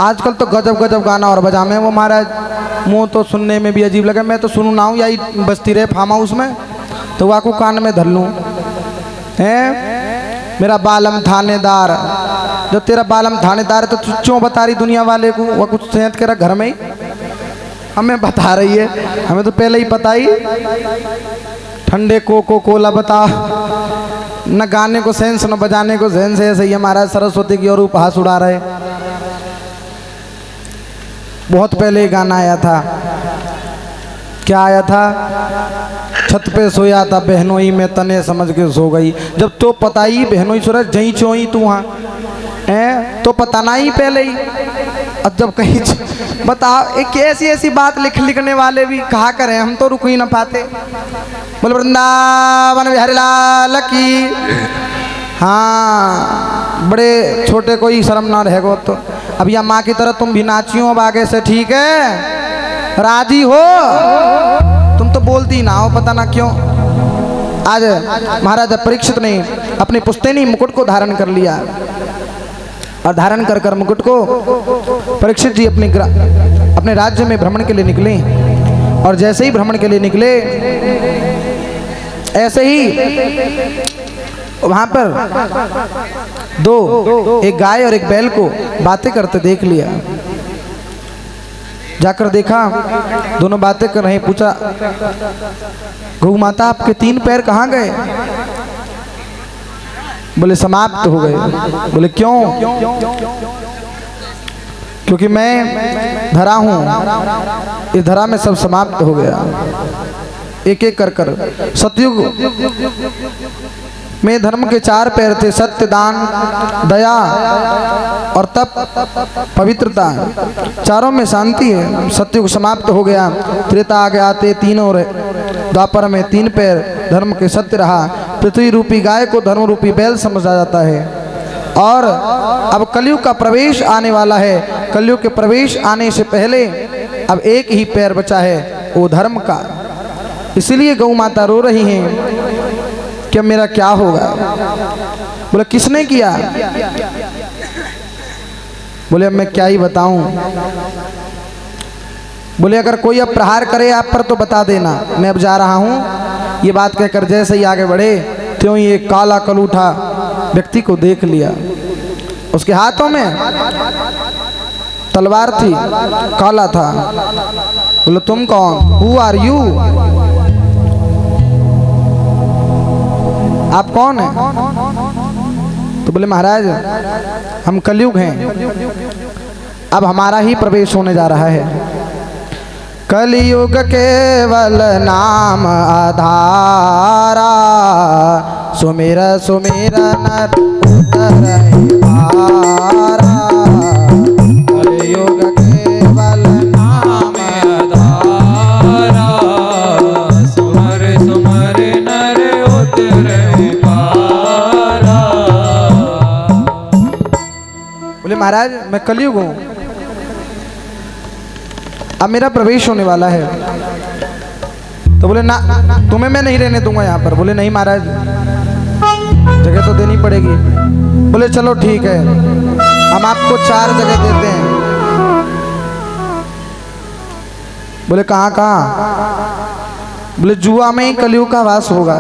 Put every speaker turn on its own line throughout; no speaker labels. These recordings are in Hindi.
आजकल तो गजब गजब गाना और बजामे वो महाराज, मुँह तो सुनने में भी अजीब लगे। मैं तो सुनू ना हूँ यही बजती रहे फार्म हाउस में, तो वाकू कान में धर लूँ। हैं मेरा बालम थानेदार, जब तेरा बालम थानेदार है तो क्यों बता रही दुनिया वाले को? वह कुछ सेहत के घर में ही हमें बता रही है, हमें तो पहले ही पता ही। ठंडे कोको कोला बता, न गाने को सेंस न बजाने को सेंस है। सही है महाराज, सरस्वती की और उपहास उड़ा रहे। बहुत पहले गाना आया था, क्या आया था? छत पे सोया था बहनोई में तने समझ के सो गई। जब तो पता ही बहनोई सो रहा जही चोई तू वहाँ है तो पता ना ही पहले ही। अब जब कहीं बताओ, एक ऐसी ऐसी बात लिखने वाले भी कहा करें, हम तो रुक ही ना पाते। बोल वृंदावन बिहारी लाल की। हाँ, बड़े छोटे कोई शर्म ना रहेगा तो। अब या माँ की तरह तुम भी नाचियो अब आगे से, ठीक है? राजी हो? तुम तो बोलती ना हो, पता ना क्यों। आज महाराजा परीक्षित ने अपने पुश्तैनी मुकुट को धारण कर लिया और धारण कर कर मुकुट को परीक्षित जी अपने राज्य में भ्रमण के लिए निकले। और जैसे ही भ्रमण के लिए निकले, ऐसे ही वहां पर एक गाय और एक बैल को बातें करते देख लिया। जाकर देखा दोनों बातें कर रहे। पूछा, गौ माता आपके 3 पैर कहाँ गए? बोले समाप्त हो गए। बोले क्यों? क्योंकि मैं धरा हूं, इस धरा में सब समाप्त हो गया। एक एक कर कर सतयुग में धर्म के 4 पैर थे, सत्य, दान, दया और तप, पवित्रता। चारों में शांति है। सतयुग समाप्त हो गया, त्रेता आगे आते तीनों रहे। द्वापर में 3 पैर धर्म के सत्य रहा। पृथ्वी रूपी गाय को धर्म रूपी बैल समझा जाता है। और अब कलयुग का प्रवेश आने वाला है। कलयुग के प्रवेश आने से पहले अब एक ही पैर बचा है, वो धर्म का। इसलिए गौ माता रो रही हैं कि मेरा क्या होगा। बोले किसने किया? बोले अब मैं क्या ही बताऊं। बोले अगर कोई अब प्रहार करे आप पर तो बता देना, मैं अब जा रहा हूं। ये बात कहकर जैसे ही आगे बढ़े, त्यों ही एक काला कलूठा व्यक्ति को देख लिया। उसके हाथों में तलवार थी, काला था। बोले तुम कौन? Who are you? आप कौन हैं? तो बोले महाराज हम कलयुग हैं, अब हमारा ही प्रवेश होने जा रहा है। कलयुग केवल नाम आधारा, सुमिर सुमिर नर उतरहि पारा। कलयुग केवल नाम आधारा, सुमर सुमर नर उतरहि पारा। बोले महाराज मैं कलयुग हूँ, अब मेरा प्रवेश होने वाला है। तो बोले ना, तुम्हें मैं नहीं रहने दूंगा यहाँ पर। बोले नहीं महाराज, जगह तो देनी पड़ेगी। बोले चलो ठीक है, हम आपको 4 जगह देते हैं। बोले कहाँ कहाँ? बोले जुआ में ही कलयुग का वास होगा,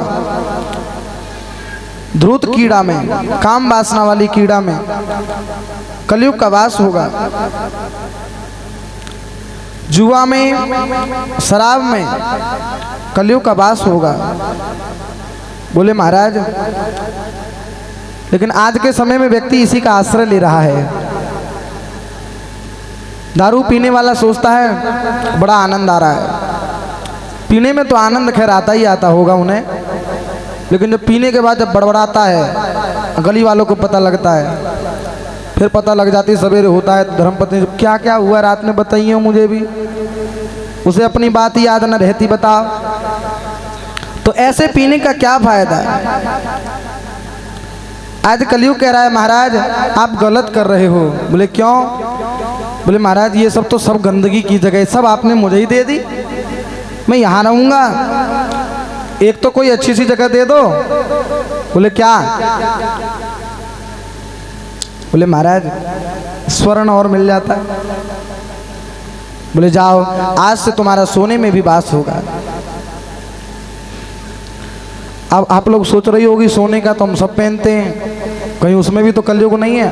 ध्रुत कीड़ा में, काम वासना वाली कीड़ा में कलयुग का वास होगा। जुआ में, शराब में कलयुग का वास होगा। बोले महाराज लेकिन आज के समय में व्यक्ति इसी का आश्रय ले रहा है। दारू पीने वाला सोचता है बड़ा आनंद आ रहा है। पीने में तो आनंद खैर आता ही आता होगा उन्हें, लेकिन जब पीने के बाद जब बड़बड़ाता है, गली वालों को पता लगता है, फिर पता लग जाती, सवेरे होता है धर्मपत्नी क्या क्या हुआ रात में बताइए मुझे भी, उसे अपनी बात याद न रहती। बताओ तो ऐसे पीने का क्या फायदा है? आज कलयुग कह रहा है महाराज आप गलत कर रहे हो। बोले क्यों? बोले महाराज ये सब तो सब गंदगी की जगह, सब आपने मुझे ही दे दी, मैं यहाँ रहूँगा, एक तो कोई अच्छी सी जगह दे दो। बोले क्या? बोले महाराज स्वर्ण और मिल जाता। बोले जाओ, आज से तुम्हारा सोने में भी वास होगा। अब आप लोग सोच रही होगी सोने का तो हम सब पहनते हैं, कहीं उसमें भी तो कलयुग नहीं है।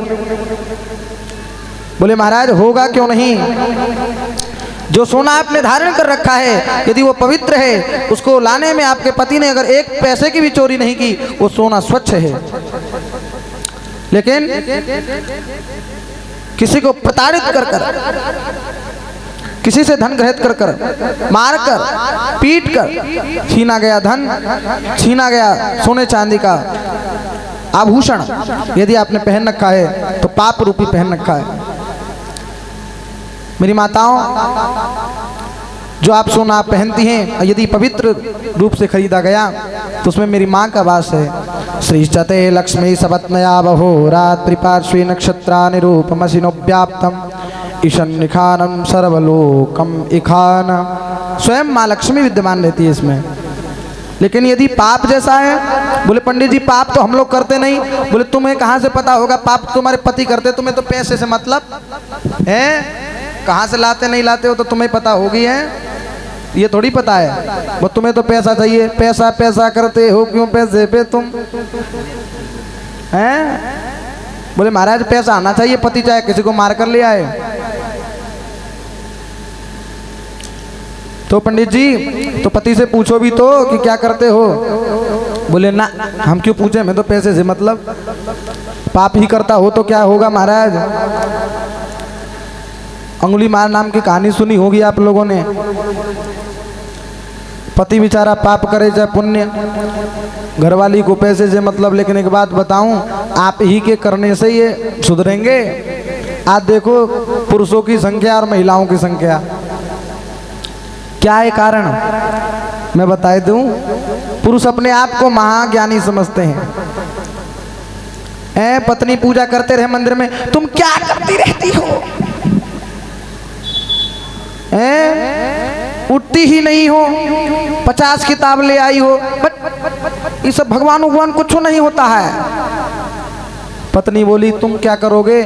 बोले महाराज होगा क्यों नहीं, जो सोना आपने धारण कर रखा है यदि वो पवित्र है, उसको लाने में आपके पति ने अगर एक पैसे की भी चोरी नहीं की, वो सोना स्वच्छ है। लेकिन किसी को प्रताड़ित कर किसी से धन ग्रहित कर मारकर पीट कर छीना गया धन, छीना गया सोने चांदी का आभूषण यदि आपने पहन रखा है तो पाप रूपी पहन रखा है। मेरी माताओं, जो आप सोना पहनती हैं यदि पवित्र रूप से खरीदा गया तो उसमें मेरी माँ का वास है। श्रीचते लक्ष्मी सपत्नया बहो रात्रि पार्श्वे नक्षत्रा निरूपमसिनोव्याप्तम ईशन्निखानम सर्वलोकम इखान। स्वयं माँ लक्ष्मी विद्यमान रहती है इसमें। लेकिन यदि पाप जैसा है, बोले पंडित जी पाप तो हम लोग करते नहीं। बोले तुम्हें कहाँ से पता होगा, पाप तुम्हारे पति करते, तुम्हें तो पैसे से मतलब है, कहाँ से लाते नहीं लाते हो तो तुम्हें पता होगी है, ये थोड़ी पता है। वो तुम्हें तो पैसा चाहिए, पैसा पैसा करते हो क्यों पैसे पे तुम हैं। बोले महाराज पैसा आना चाहिए, पति चाहे किसी को मार कर ले आए। तो पंडित जी तो पति से पूछो भी तो कि क्या करते हो। बोले ना हम क्यों पूछे, मैं तो पैसे से मतलब, पाप ही करता हो तो क्या होगा महाराज। अंगुली मार नाम की कहानी सुनी होगी आप लोगों ने। पति बेचारा पाप करे चाहे पुण्य, घरवाली को पैसे से मतलब। लेकिन एक बात बताऊं, आप ही के करने से ये सुधरेंगे। आज देखो पुरुषों की संख्या और महिलाओं की संख्या, क्या है कारण मैं बता दूं। पुरुष अपने आप को महाज्ञानी समझते हैं। पत्नी पूजा करते रहे मंदिर में, तुम क्या करती रहती हो, उठती ही नहीं हो, 50 किताब ले आई हो, बट ये सब भगवान कुछ नहीं होता है। पत्नी बोली तुम क्या करोगे,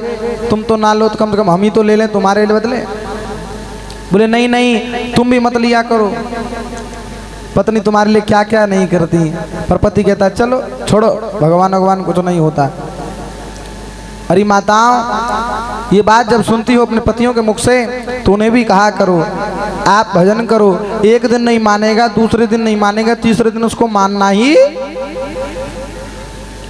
तुम तो ना लो तो कम से कम हम ही तो ले लें तुम्हारे बदले। बोले नहीं नहीं तुम भी मत लिया करो, पत्नी तुम्हारे लिए क्या क्या नहीं करती। पर पति कहता चलो छोड़ो, भगवान कुछ नहीं होता। अरे माताओं, ये बात जब सुनती हो अपने पतियों के मुख से तो उन्हें भी कहा करो आप भजन करो। एक दिन नहीं मानेगा, दूसरे दिन नहीं मानेगा, तीसरे दिन उसको मानना ही।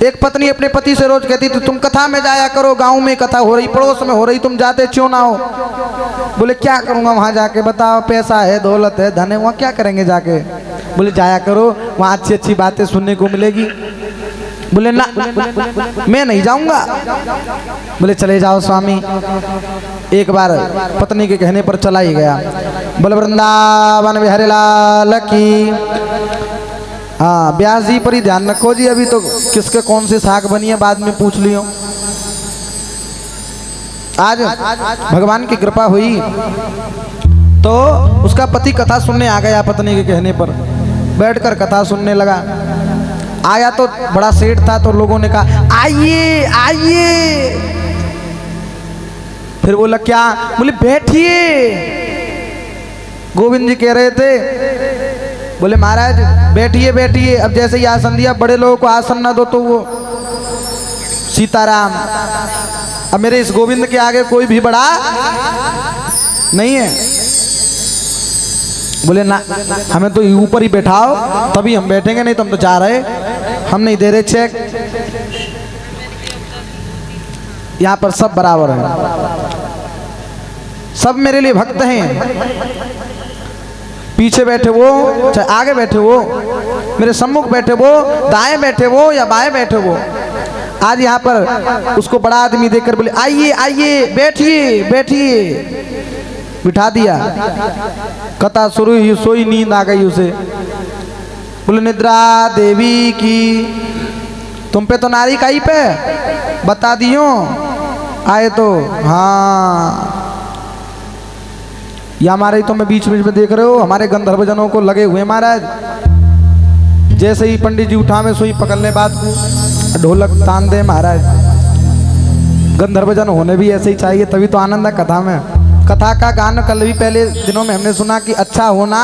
एक पत्नी अपने पति से रोज कहती थी तुम कथा में जाया करो, गांव में कथा हो रही, पड़ोस में हो रही, तुम जाते क्यों ना हो। बोले क्या करूंगा वहां जाके, बताओ पैसा है, दौलत है, धन है, वहां क्या करेंगे जाके। बोले जाया करो, वहां अच्छी अच्छी बातें सुनने को मिलेगी। बोले ना मैं नहीं जाऊंगा। बोले चले जाओ स्वामी। एक बार पत्नी के कहने पर चला ही गया। बोले वृंदावन बिहारी लाल की। हाँ ब्यास जी पर ही ध्यान रखो जी, अभी तो किसके कौन सी साख बनी है बाद में पूछ लियो। आज भगवान की कृपा हुई तो उसका पति कथा सुनने आ गया। पत्नी के कहने पर बैठकर कथा सुनने लगा। आया तो बड़ा सेठ था, तो लोगों ने कहा आइए आइए। फिर बोला क्या, बोले बैठिए। गोविंद जी कह रहे थे, बोले महाराज बैठिए बैठिए। अब जैसे ही आसन दिया, बड़े लोगों को आसन ना दो तो वो सीताराम। अब मेरे इस गोविंद के आगे कोई भी बड़ा नहीं है। बोले ना हमें तो ऊपर ही बैठाओ तभी हम बैठेंगे, नहीं तो हम तो जा रहे, हम नहीं दे रहे चेक। यहाँ पर सब बराबर हैं, सब मेरे लिए भक्त हैं। पीछे बैठे वो चाहे आगे बैठे वो, मेरे सम्मुख बैठे वो, दाएं बैठे वो या बाएं बैठे वो। आज यहाँ पर उसको बड़ा आदमी देखकर बोले आइए आइए बैठिए बैठिए। बिठा दिया। कथा शुरू हुई, सोई नींद आ गई उसे। बोले निद्रा देवी की, तुम पे तो नारी काई पे बता दियो आए तो। हाँ या हमारे तो मैं बीच बीच में देख रहे हो, हमारे गंधर्व जनों को लगे हुए महाराज। जैसे ही पंडित जी उठा में सुई पकड़ ले बात को, ढोलक तान दे महाराज। गंधर्व जन होने भी ऐसे ही चाहिए, तभी तो आनंद है कथा में। कथा का गान कल भी पहले दिनों में हमने सुना कि अच्छा होना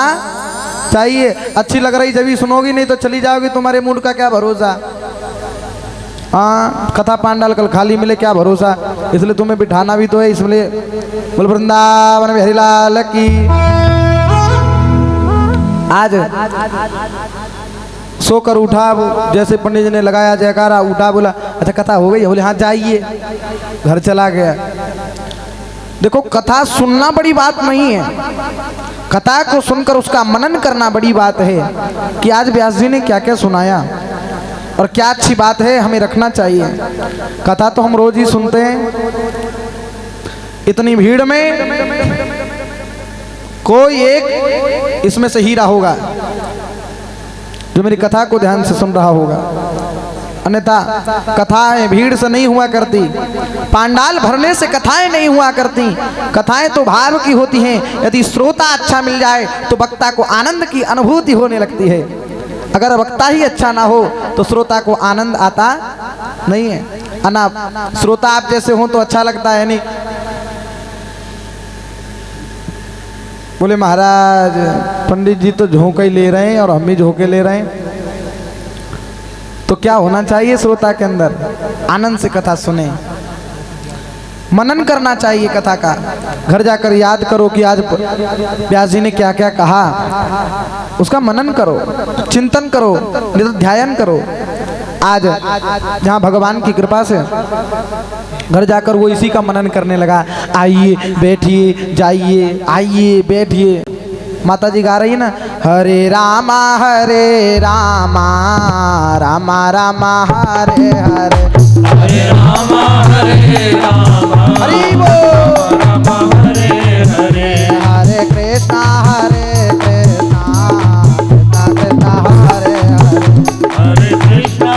चाहिए। अच्छी लग रही जब भी सुनोगी, नहीं तो चली जाओगी, तुम्हारे मूड का क्या भरोसा। हाँ, कथा पांडाल कल खाली मिले क्या भरोसा, इसलिए तुम्हें बिठाना भी तो है। इसलिए बोल वृंदावन में हरिलाल की। आज सोकर उठा, जैसे पंडित जी ने लगाया जयकारा, उठा, बोला अच्छा कथा हो गई, बोले हाँ जाइए, घर चला गया। देखो, कथा सुनना बड़ी बात नहीं है, कथा को सुनकर उसका मनन करना बड़ी बात है कि आज व्यास जी ने क्या क्या सुनाया और क्या अच्छी बात है, हमें रखना चाहिए। कथा तो हम रोज ही सुनते हैं, इतनी भीड़ में कोई एक इसमें से हीरा होगा जो मेरी कथा को ध्यान से सुन रहा होगा, अन्यथा कथाएं भीड़ से नहीं हुआ करती, पांडाल भरने से कथाएं नहीं हुआ करती। कथाएं तो भाव की होती हैं। यदि श्रोता अच्छा मिल जाए तो वक्ता को आनंद की अनुभूति होने लगती है। अगर वक्ता ही अच्छा ना हो तो श्रोता को आनंद आता नहीं है। अना श्रोता आप जैसे हो तो अच्छा लगता है नहीं। बोले महाराज पंडित जी तो झोंके ही ले रहे हैं और हम भी झोंके ले रहे हैं, तो क्या होना चाहिए श्रोता के अंदर? आनंद से कथा सुने, मनन करना चाहिए कथा का। घर जाकर याद करो कि आज व्यास जी ने क्या क्या कहा, उसका मनन करो, चिंतन करो, ध्यान करो। आज जहाँ भगवान की कृपा से घर जाकर वो इसी का मनन करने लगा। आइए बैठिए, जाइए, आइए बैठिए। माता जी गा रही है ना, हरे रामा रामा रामा हरे हरे,
हरे रामा
हरि बोल,
रामा हरे हरे,
हरे कृष्णा कृष्णा कृष्णा हरे हरे,
हरे कृष्णा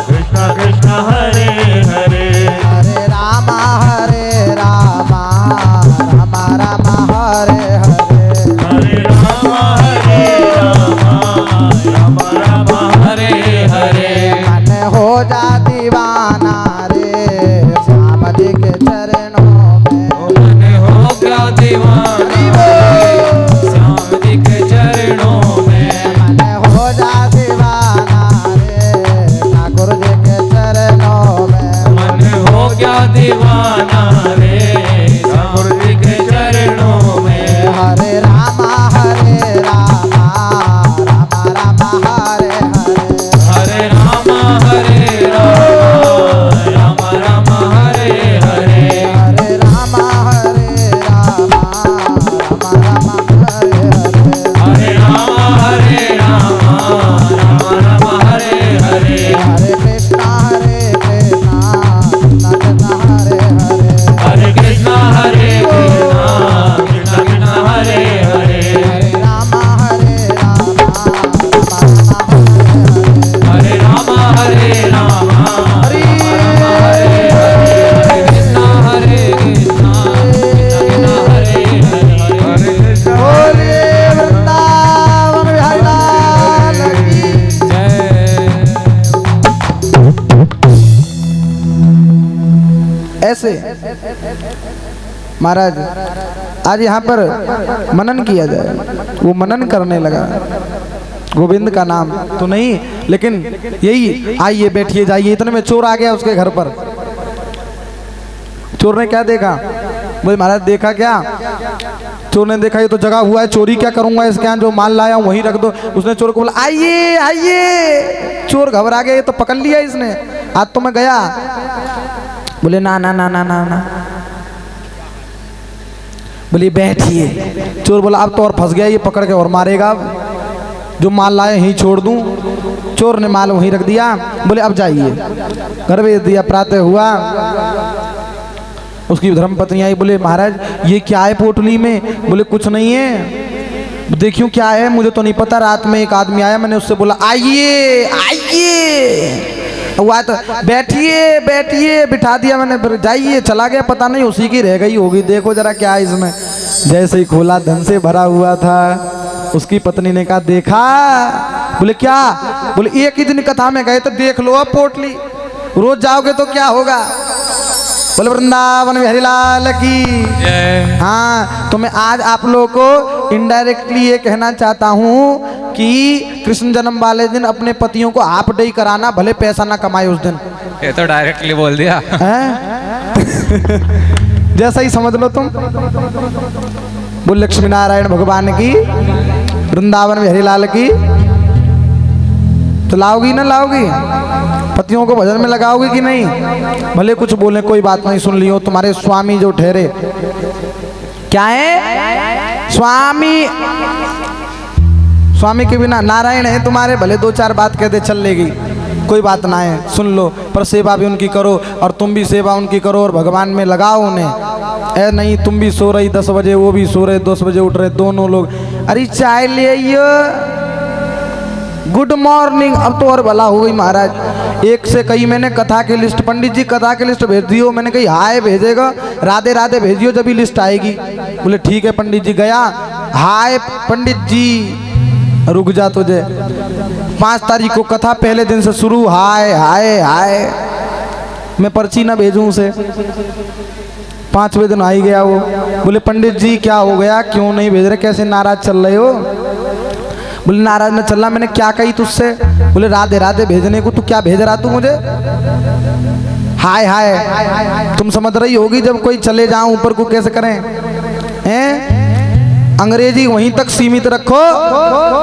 कृष्णा कृष्णा हरे हरे,
हरे रामा रामा रामा हरे हरे,
हरे रामा रामा रामा हरे हरे।
मन हो जा दीवाना रे श्याम जी के चरणों में,
मन हो गया दीवाना श्याम जी के चरणों में,
मन हो जा दीवाना रे ठाकुर जी के चरणों में,
मन हो गया दीवाना रे ठाकुर जी के चरणों में।
हरे रामा रामा रामा हरे हरे,
हरे रामा रामा रामा हरे हरे,
हरे रामा रामा रामा हरे हरे,
हरे रामा रामा हरे हरे,
हरे कृष्णा कृष्णा कृष्णा हरे हरे,
हरे कृष्णा कृष्णा कृष्णा हरे हरे,
हरे रामा रामा
हरे रामा रामा
हरे
हरे हरे, कृष्णा कृष्णा कृष्णा हरे हरे, हरे कृष्णा
बोलिए वृंदावन बिहारी लाल की।
जय।
ऐसे महाराज आज यहाँ पर मनन किया जाए, वो मनन करने लगा। गोविंद का नाम तो नहीं, लेकिन यही आइए बैठिए जाइए। इतने में चोर आ गया उसके घर पर। चोर ने क्या देखा? बोले महाराज देखा क्या? चोर ने देखा ये तो जगह हुआ है, चोरी क्या करूंगा इसके यहाँ, जो माल लाया हूँ वहीं रख दो। उसने चोर को बोला आइए आइए। चोर घबरा गया, ये तो पकड़ लिया इसने, आज तो मैं गया। बोले ना ना ना ना ना ना। बोले बैठिए। चोर बोला अब तो और फंस गया, ये पकड़ के और मारेगा, जो माल लाए यहीं छोड़ दूं। चोर ने माल वहीं रख दिया। बोले अब जाइए। घर भेज दिया। प्रातः हुआ, उसकी धर्मपत्नी आई। बोले महाराज ये क्या है पोटली में? बोले कुछ नहीं है। देखियो क्या है, मुझे तो नहीं पता। रात में एक आदमी आया, मैंने उससे बोला आइए आइए। हुआ तो बैठिए बैठिए, बिठा दिया मैंने, फिर जाइए। चला गया, पता नहीं उसी की रह गई होगी। देखो जरा क्या है इसमें। जैसे ही खोला धन से भरा हुआ था। उसकी पत्नी ने कहा देखा? बोले क्या? बोले एक ही दिन कथा में गए तो देख लो अब पोटली। रोज जाओगे तो क्या होगा? बोले वृंदावन बिहारी लाल की।
जय।
हाँ, तो मैं आज आप लोगों को इनडायरेक्टली ये कहना चाहता हूँ कि कृष्ण जन्म वाले दिन अपने पतियों को हाफ डे कराना, भले पैसा ना कमाए उस दिन।
ये तो डायरेक्टली बोल दिया।
जैसा ही समझ लो तुम। बोल लक्ष्मी नारायण भगवान की, वृंदावन बिहारी लाल की। तो लाओगी ना लाओगी? पतियों को भजन में लगाओगे कि नहीं? भले कुछ बोले कोई बात नहीं, सुन लियो। तुम्हारे स्वामी जो ठहरे क्या है? स्वामी। स्वामी के बिना नारायण है तुम्हारे, भले दो चार बात कह दे चल लेगी, कोई बात ना है, सुन लो। पर सेवा भी उनकी करो और तुम भी सेवा उनकी करो और भगवान में लगाओ उन्हें। ऐ नहीं तुम भी सो रही 10 बजे, वो भी सो रहे 10 बजे उठ रहे, दोनों लोग अरे चाय ले आइयो, गुड मॉर्निंग। अब तो और भला हो गई महाराज। एक से कही मैंने कथा की लिस्ट, पंडित जी कथा की लिस्ट भेज दियो। मैंने कही हाय भेजेगा, राधे राधे भेजियो जब भी लिस्ट आएगी। बोले ठीक है पंडित जी। गया, हाय पंडित जी, रुक जा तुझे 5 तारीख को कथा, पहले दिन से शुरू, हाय हाय हाय। मैं पर्ची ना भेजूं उसे। 5वें दिन आ ही गया वो। बोले पंडित जी क्या हो गया, क्यों नहीं भेज रहे, कैसे नाराज चल रहे हो? बोले नाराज न चलना, मैंने क्या कही तुझसे? बोले राधे राधे भेजने को, तू क्या भेज रहा तू मुझे? हाय हाय तुम समझ रही होगी, जब कोई चले जाऊं ऊपर को कैसे करें हैं? अंग्रेजी वहीं तक सीमित रखो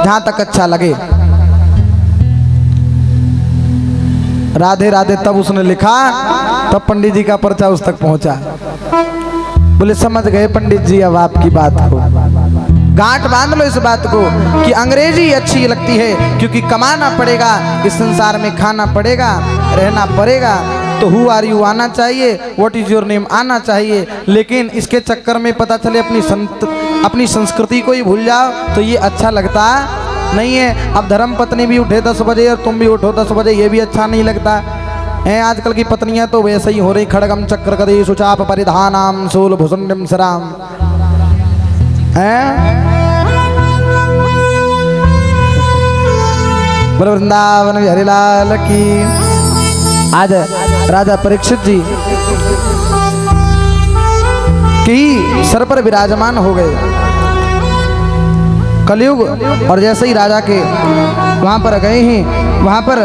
जहां तक अच्छा लगे। राधे राधे तब उसने लिखा, तब पंडित जी का पर्चा उस तक पहुंचा। बोले समझ गए पंडित जी अब आपकी बात को, गांठ बांध लो इस बात को कि अंग्रेजी अच्छी लगती है क्योंकि कमाना पड़ेगा, इस संसार में खाना पड़ेगा, रहना पड़ेगा। तो हु आर यू आना चाहिए, व्हाट इज योर नेम आना चाहिए। लेकिन इसके चक्कर में पता चले अपनी संस्कृति को ही भूल जाओ तो ये अच्छा लगता नहीं है। अब धर्म पत्नी भी उठे 10 बजे और तुम भी उठो 10 बजे, ये भी अच्छा नहीं लगता है। आजकल की पत्नियां तो वैसे ही हो रही, खड़गम चक्र कदे सुचाप परिधानाम शूल भुसुंडम सराम है। वृंदावन बिहारी लाल की। आज राजा परीक्षित जी की सर पर विराजमान हो गए कलयुग। और जैसे ही राजा के वहां पर गए हैं, वहां पर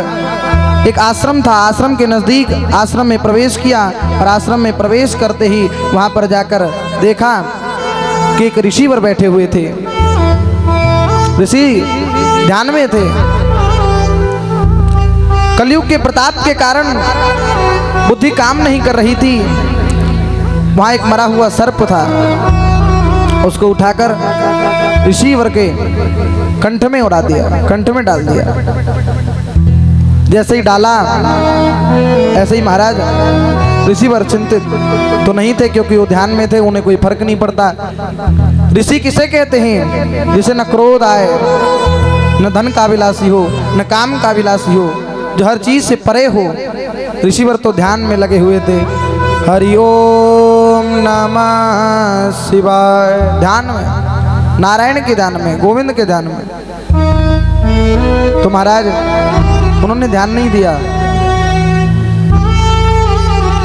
एक आश्रम था, आश्रम के नजदीक आश्रम में प्रवेश किया और आश्रम में प्रवेश करते ही वहां पर जाकर देखा कि एक ऋषिवर बैठे हुए थे। ऋषि ध्यान में थे। कलयुग के प्रताप के कारण बुद्धि काम नहीं कर रही थी। वहां एक मरा हुआ सर्प था, उसको उठाकर ऋषिवर के कंठ में उड़ा दिया, कंठ में डाल दिया। जैसे ही डाला ऐसे ही महाराज ऋषिवर चिंतित तो नहीं थे क्योंकि वो ध्यान में थे, उन्हें कोई फर्क नहीं पड़ता। ऋषि किसे कहते हैं? जिसे न क्रोध आए, न धन का विलासी हो, न काम का विलासी हो, जो हर चीज से परे हो। ऋषिवर तो ध्यान में लगे हुए थे। हरि ओम नमः शिवाय, ध्यान में, नारायण के ध्यान में, गोविंद के ध्यान में। तो महाराज उन्होंने ध्यान नहीं दिया।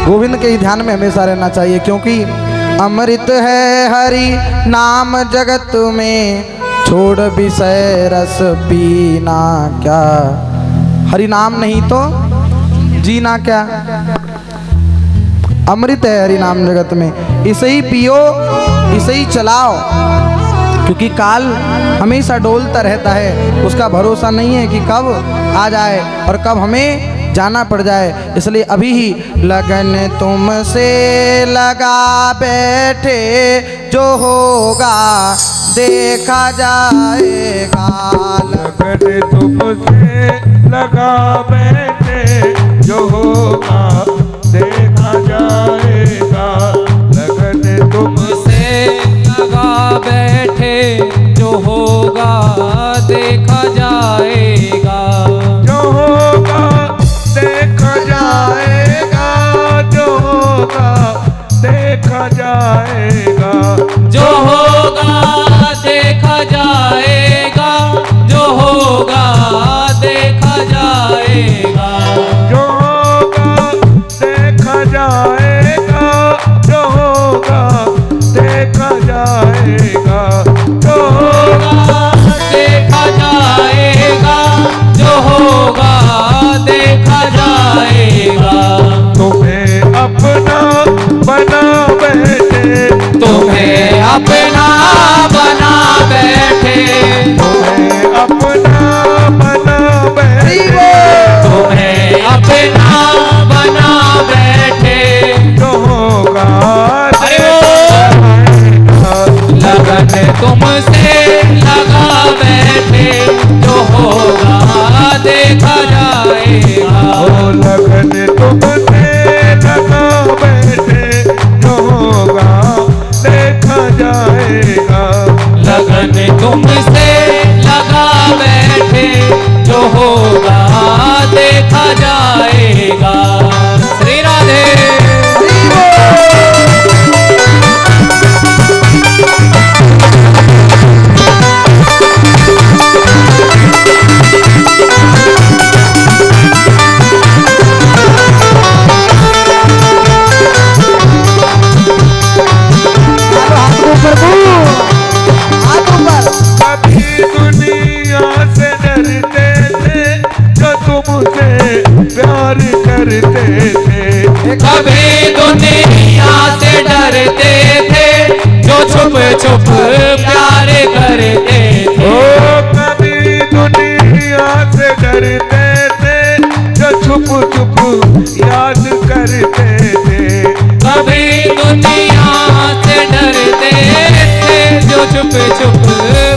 गोविंद के ही ध्यान में हमेशा रहना चाहिए, क्योंकि अमृत है हरि नाम जगत में, छोड़ विषय रस पीना क्या। हरि नाम नहीं तो जीना क्या। अमृत है हरि नाम जगत में, इसे ही पियो, इसे ही चलाओ, क्योंकि काल हमेशा डोलता रहता है। उसका भरोसा नहीं है कि कब आ जाए और कब हमें जाना पड़ जाए। इसलिए अभी ही लगन तुमसे लगा बैठे, जो होगा देखा जाएगा।
लगन तुमसे लगा बैठे, जो होगा देखा जाएगा। लगन
तुमसे लगा बैठे, जो होगा देखा जाएगा।
जो होगा देखा जाएगा, जो होगा देखा जाएगा।
जो होगा देखा जाएगा, जो होगा देखा जाएगा।
जो होगा
तुमसे लगा बैठे जो होगा देखा जाएगा।
ओ लगन तुमसे लगा बैठे जो होगा देखा जाएगा।
लगन तुमसे लगा बैठे जो होगा देखा जाएगा। श्री राधे।
कभी दुनिया से डरते थे जो तुमसे प्यार करते थे।
कभी दुनिया से डरते थे जो छुप छुप प्यार करते थे।
ओ कभी दुनिया से डरते थे जो छुप छुप याद करते थे।
कभी दुनिया से डरते थे जो छुप छुप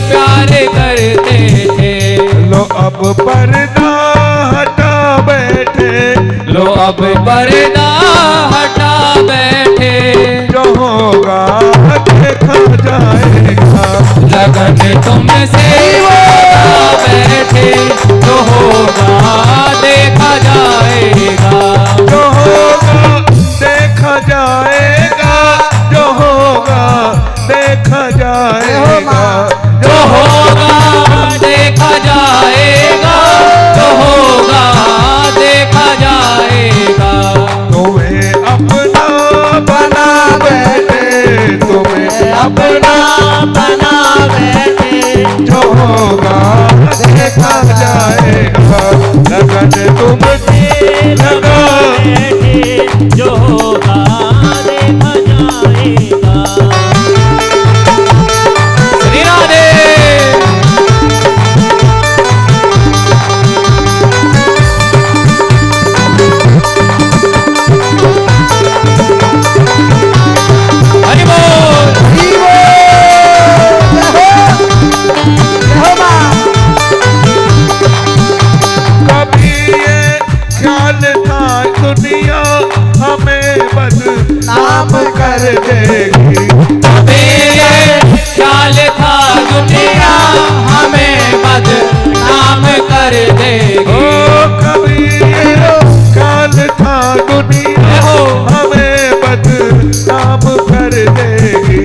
प्यार करते थे।
लो अब पर्दा हटा बैठे
लो अब पर्दा हटा बैठे
जो होगा देखा जाएगा।
लगन तुमसे लगा बैठे जो होगा देखा जाएगा।
जो होगा देखा जाएगा। जो होगा देखा जाएगा।
जो होगा देखा जाएगा। जो होगा देखा जाएगा।
तुम्हें अपना बना बैठे तुम्हें अपना
बना बैठे
जो होगा देखा जाएगा। लगन तुमसे लगा
जो होगा देखा जाएगा। श्री राधे। हरि बोल।
कभी ये ख्याल था दुनिया हमें बदनाम कर देगी।
कभी ये ख्याल था दुनिया हमें बदनाम कर देगी।
ओ कभी ये ख्याल था दुनिया हमें बदनाम कर देगी।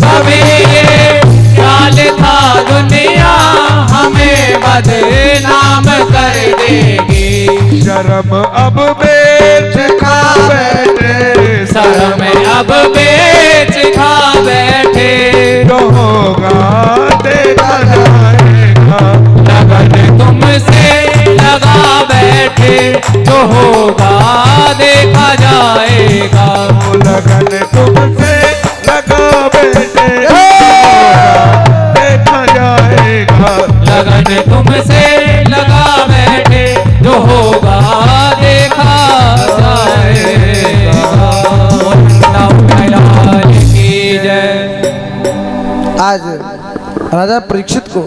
कभी ये ख्याल था दुनिया हमें बदनाम कर देगी।
शर्म अब बेच खा बैठे
शर्म अब बेच खा बैठे
जो होगा देखा जाएगा।
लगन तुमसे लगा बैठे जो होगा देखा जाएगा।
लगन तुमसे लगा बैठे देखा जाएगा।
लगन तुमसे लगा बैठे जो होगा देखा जाएगा। लाल की जय।
आज राजा परीक्षित को